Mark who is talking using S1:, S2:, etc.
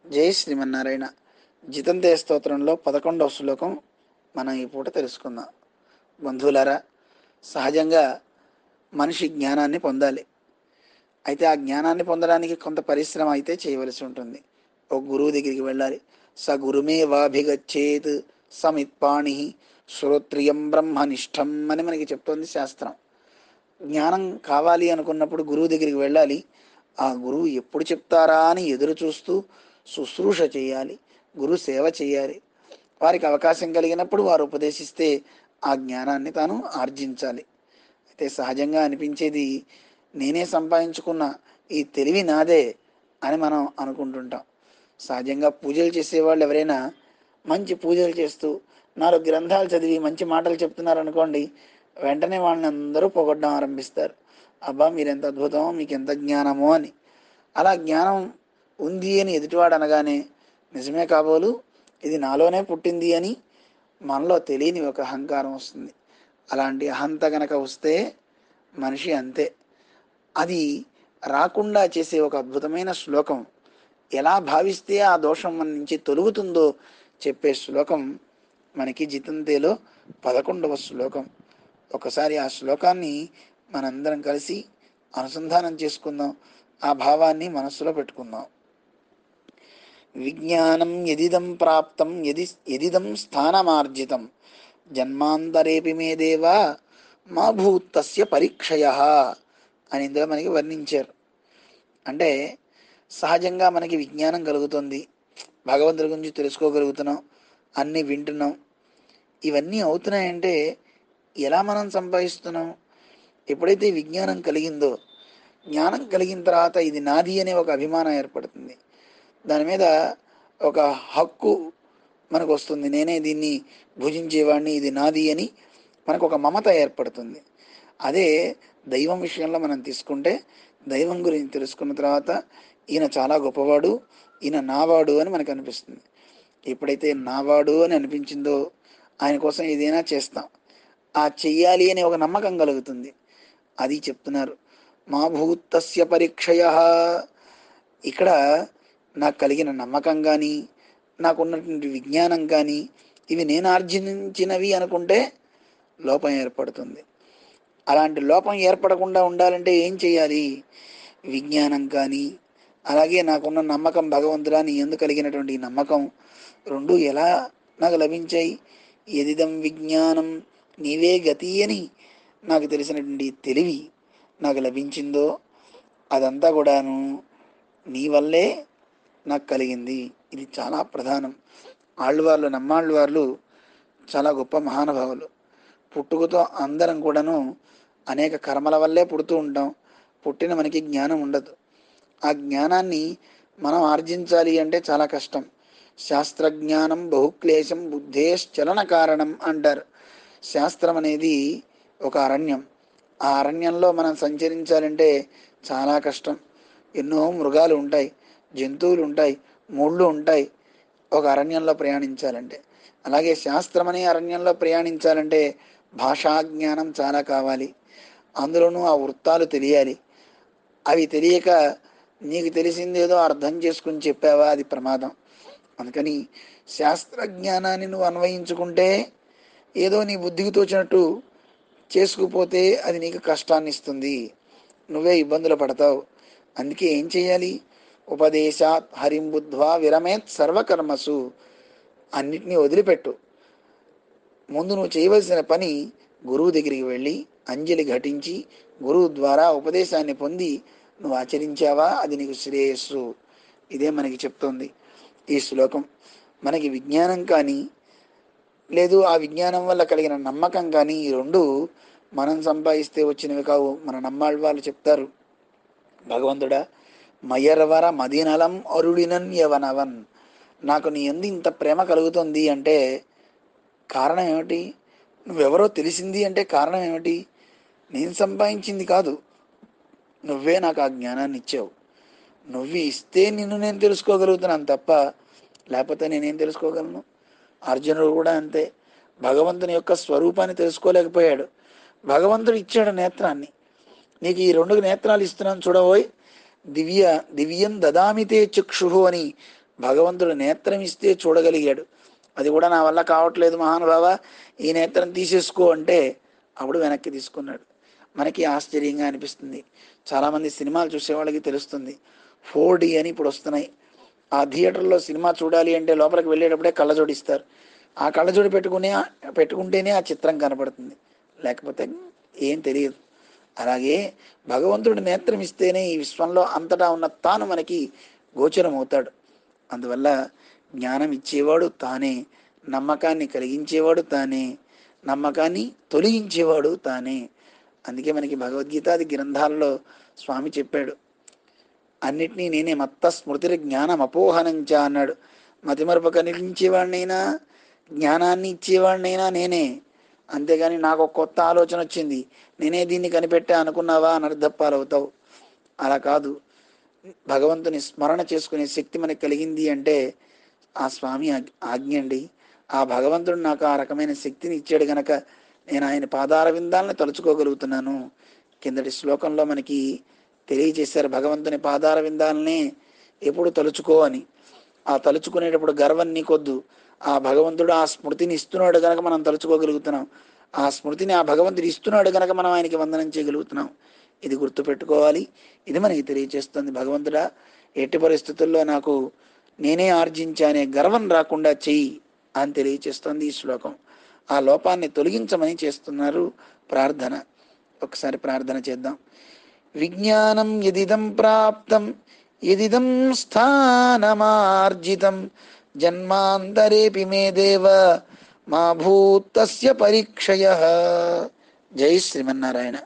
S1: జై శ్రీమన్నారాయణ. జితంతే స్తోత్రంలో 11వ శ్లోకం మనం ఈ పూట తెలుసుకుందాం. బంధువులారా, సహజంగా మనిషి జ్ఞానాన్ని పొందాలి. అయితే ఆ జ్ఞానాన్ని పొందడానికి కొంత పరిశ్రమ అయితే చేయవలసి ఉంటుంది. ఒక గురువు దగ్గరికి వెళ్ళాలి. స గురుమే వాభిగచ్చేత్ సమిత్పాణి శ్రోత్రియం బ్రహ్మనిష్టం అని మనకి చెప్తోంది శాస్త్రం. జ్ఞానం కావాలి అనుకున్నప్పుడు గురువు దగ్గరికి వెళ్ళాలి. ఆ గురువు ఎప్పుడు చెప్తారా అని ఎదురు చూస్తూ శుశ్రూష చేయాలి, గురు సేవ చేయాలి. వారికి అవకాశం కలిగినప్పుడు వారు ఉపదేశిస్తే ఆ జ్ఞానాన్ని తాను ఆర్జించాలి. అయితే సహజంగా అనిపించేది, నేనే సంపాదించుకున్న ఈ తెలివి నాదే అని మనం అనుకుంటుంటాం. సహజంగా పూజలు చేసేవాళ్ళు ఎవరైనా మంచి పూజలు చేస్తూ 4 గ్రంథాలు చదివి మంచి మాటలు చెప్తున్నారు అనుకోండి, వెంటనే వాళ్ళని అందరూ పొగడ్డం ఆరంభిస్తారు. అబ్బా, మీరెంత అద్భుతమో, మీకు ఎంత జ్ఞానమో అని. అలా జ్ఞానం ఉంది అని ఎదుటివాడు అనగానే, నిజమే కాబోలు, ఇది నాలోనే పుట్టింది అని మనలో తెలియని ఒక అహంకారం వస్తుంది. అలాంటి అహంత గనక వస్తే మనిషి అంతే. అది రాకుండా చేసే ఒక అద్భుతమైన శ్లోకం, ఎలా భావిస్తే ఆ దోషం మన నుంచి తొలుగుతుందో చెప్పే శ్లోకం మనకి జితంతేలో 11వ శ్లోకం. ఒకసారి ఆ శ్లోకాన్ని మనందరం కలిసి అనుసంధానం చేసుకుందాం, ఆ భావాన్ని మనస్సులో పెట్టుకుందాం. విజ్ఞానం యదిదం ప్రాప్తం యదిదం స్థానమార్జితం జన్మాంతరేపి మే దేవా మా భూతస్య పరీక్షయః అని ఇందులో మనకి వర్ణించారు. అంటే సహజంగా మనకి విజ్ఞానం కలుగుతుంది, భగవంతుడి గురించి తెలుసుకోగలుగుతున్నాం, అన్నీ వింటున్నాం. ఇవన్నీ అవుతున్నాయంటే ఎలా మనం సంపాదిస్తున్నాం? ఎప్పుడైతే విజ్ఞానం కలిగిందో, జ్ఞానం కలిగిన తర్వాత ఇది నాది అనే ఒక అభిమానం ఏర్పడుతుంది. దాని మీద ఒక హక్కు మనకు వస్తుంది. నేనే దీన్ని భుజించేవాడిని, ఇది నాది అని మనకు ఒక మమత ఏర్పడుతుంది. అదే దైవం విషయంలో మనం తీసుకుంటే, దైవం గురించి తెలుసుకున్న తర్వాత ఈయన చాలా గొప్పవాడు, ఈయన నావాడు అని మనకు అనిపిస్తుంది. ఎప్పుడైతే నావాడు అని అనిపించిందో ఆయన కోసం ఏదైనా చేస్తాం. ఆ చెయ్యాలి అనే ఒక నమ్మకం కలుగుతుంది. అది చెప్తున్నారు, మా భూతస్య పరీక్షయః. ఇక్కడ నాకు కలిగిన నమ్మకం కానీ, నాకున్నటువంటి విజ్ఞానం కానీ, ఇవి నేను ఆర్జించినవి అనుకుంటే లోపం ఏర్పడుతుంది. అలాంటి లోపం ఏర్పడకుండా ఉండాలంటే ఏం చేయాలి? విజ్ఞానం కానీ, అలాగే నాకున్న నమ్మకం, భగవంతుడా నీ యందు కలిగినటువంటి నమ్మకం, రెండు ఎలా నాకు లభించాయి? ఎదిదం విజ్ఞానం నీవే గతి అని నాకు తెలిసినటువంటి తెలివి నాకు లభించిందో అదంతా కూడాను నీ వల్లే నాకు కలిగింది. ఇది చాలా ప్రధానం. ఆళ్ళవార్లు, నమ్మాళ్ళవార్లు చాలా గొప్ప మహానుభావులు. పుట్టుకతో అందరం కూడాను అనేక కర్మల వల్లే పుడుతూ ఉంటాం. పుట్టిన మనకి జ్ఞానం ఉండదు. ఆ జ్ఞానాన్ని మనం ఆర్జించాలి అంటే చాలా కష్టం. శాస్త్రజ్ఞానం బహుక్లేశం బుద్ధేశ్చలన కారణం అంటారు. శాస్త్రం అనేది ఒక అరణ్యం. ఆ అరణ్యంలో మనం సంచరించాలంటే చాలా కష్టం. ఎన్నో మృగాలు ఉంటాయి, జంతువులు ఉంటాయి, ముళ్ళు ఉంటాయి ఒక అరణ్యంలో ప్రయాణించాలంటే. అలాగే శాస్త్రం అనే అరణ్యంలో ప్రయాణించాలంటే భాషా జ్ఞానం చాలా కావాలి. అందులోనూ ఆ వృత్తాలు తెలియాలి. అవి తెలియక నీకు తెలిసిందేదో అర్థం చేసుకుని చెప్పావా, అది ప్రమాదం. అందుకని శాస్త్ర జ్ఞానాన్ని నువ్వు అన్వయించుకుంటే, ఏదో నీ బుద్ధికి తోచినట్టు చేసుకుపోతే అది నీకు కష్టాన్ని ఇస్తుంది, నువ్వే ఇబ్బందులు పడతావు. అందుకే ఏం చేయాలి? ఉపదేశాత్ హరిం బుద్ధ్వా విరమేత్ సర్వకర్మసు. అన్నిటినీ వదిలిపెట్టు. ముందు నువ్వు చేయవలసిన పని, గురువు దగ్గరికి వెళ్ళి అంజలి ఘటించి గురువు ద్వారా ఉపదేశాన్ని పొంది నువ్వు ఆచరించావా, అది నీకు శ్రేయస్సు. ఇదే మనకి చెప్తోంది ఈ శ్లోకం. మనకి విజ్ఞానం కానీ, లేదు ఆ విజ్ఞానం వల్ల కలిగిన నమ్మకం కానీ, ఈ రెండు మనం సంపాదిస్తే వచ్చినవి కావు. మన నమ్మాళ్ళ వాళ్ళు చెప్తారు, భగవంతుడా మయర్వర మదినలం అరుడినన్ యవనవన్. నాకు నీ యందు ఇంత ప్రేమ కలుగుతుంది అంటే కారణం ఏమిటి? నువ్వెవరో తెలిసింది అంటే కారణం ఏమిటి? నేను సంపాదించింది కాదు, నువ్వే నాకు ఆ జ్ఞానాన్ని ఇచ్చావు. నువ్వు ఇస్తే నిన్ను నేను తెలుసుకోగలుగుతున్నాను తప్ప, లేకపోతే నేనేం తెలుసుకోగలను? అర్జునుడు కూడా అంతే. భగవంతుని యొక్క స్వరూపాన్ని తెలుసుకోలేకపోయాడు. భగవంతుడు ఇచ్చాడు నేత్రాన్ని, నీకు ఈ 2 నేత్రాలు ఇస్తున్నాను చూడబోయ్, దివ్యం దదామితే చక్షు అని భగవంతుడు నేత్రం ఇస్తే చూడగలిగాడు. అది కూడా నా వల్ల కావట్లేదు మహానుభావ, ఈ నేత్రం తీసేసుకో అంటే అప్పుడు వెనక్కి తీసుకున్నాడు. మనకి ఆశ్చర్యంగా అనిపిస్తుంది. చాలామంది సినిమాలు చూసే వాళ్ళకి తెలుస్తుంది. 4D అని ఇప్పుడు వస్తున్నాయి. ఆ థియేటర్లో సినిమా చూడాలి అంటే లోపలికి వెళ్ళేటప్పుడే కళ్ళజోడు ఇస్తారు. ఆ కళ్ళజోడు పెట్టుకుంటేనే ఆ చిత్రం కనపడుతుంది, లేకపోతే ఏం తెలియదు. అలాగే భగవంతుడు నేత్రం ఇస్తేనే ఈ విశ్వంలో అంతటా ఉన్న తాను మనకి గోచరం అవుతాడు. అందువల్ల జ్ఞానం ఇచ్చేవాడు తానే, నమ్మకాన్ని కలిగించేవాడు తానే, నమ్మకాన్ని తొలగించేవాడు తానే. అందుకే మనకి భగవద్గీతాది గ్రంథాల్లో స్వామి చెప్పాడు, అన్నిటినీ నేనే, మత్త స్మృతిరి జ్ఞానం అపోహనంచ అన్నాడు. మతిమరపు కలిగించేవాడినైనా జ్ఞానాన్ని ఇచ్చేవాడినైనా నేనే. అంతేగాని నాకు ఒక కొత్త ఆలోచన వచ్చింది, నేనే దీన్ని కనిపెట్టా అనుకున్నావా అనర్థపాలవుతావు. అలా కాదు. భగవంతుని స్మరణ చేసుకునే శక్తి మనకి కలిగింది అంటే ఆ స్వామి ఆజ్ఞ అండి. ఆ భగవంతుడు నాకు ఆ రకమైన శక్తిని ఇచ్చాడు గనక నేను ఆయన పాదార విందాలను తలుచుకోగలుగుతున్నాను. కిందటి శ్లోకంలో మనకి తెలియజేశారు, భగవంతుని పాదార విందాలనే ఎప్పుడు తలుచుకో అని. ఆ తలుచుకునేటప్పుడు గర్వం నీకొద్దు. ఆ భగవంతుడు ఆ స్మృతిని ఇస్తున్నాడు గనక మనం తలుచుకోగలుగుతున్నాం. ఆ స్మృతిని ఆ భగవంతుడు ఇస్తున్నాడు గనక మనం ఆయనకి వందనం చేయగలుగుతున్నాం. ఇది గుర్తుపెట్టుకోవాలి. ఇది మనకి తెలియచేస్తుంది, భగవంతుడా ఎట్టి పరిస్థితుల్లో నాకు నేనే ఆర్జించానే గర్వం రాకుండా చెయ్యి అని తెలియచేస్తుంది ఈ శ్లోకం. ఆ లోపాన్ని తొలగించమని చేస్తున్నారు ప్రార్థన. ఒకసారి ప్రార్థన చేద్దాం. విజ్ఞానం యదిదం ప్రాప్తం, యదిదం స్థానమార్జితం, జన్మాంతరేపి మే దేవ మా భూతస్య పరీక్షయ. జై శ్రీమన్నారాయణ.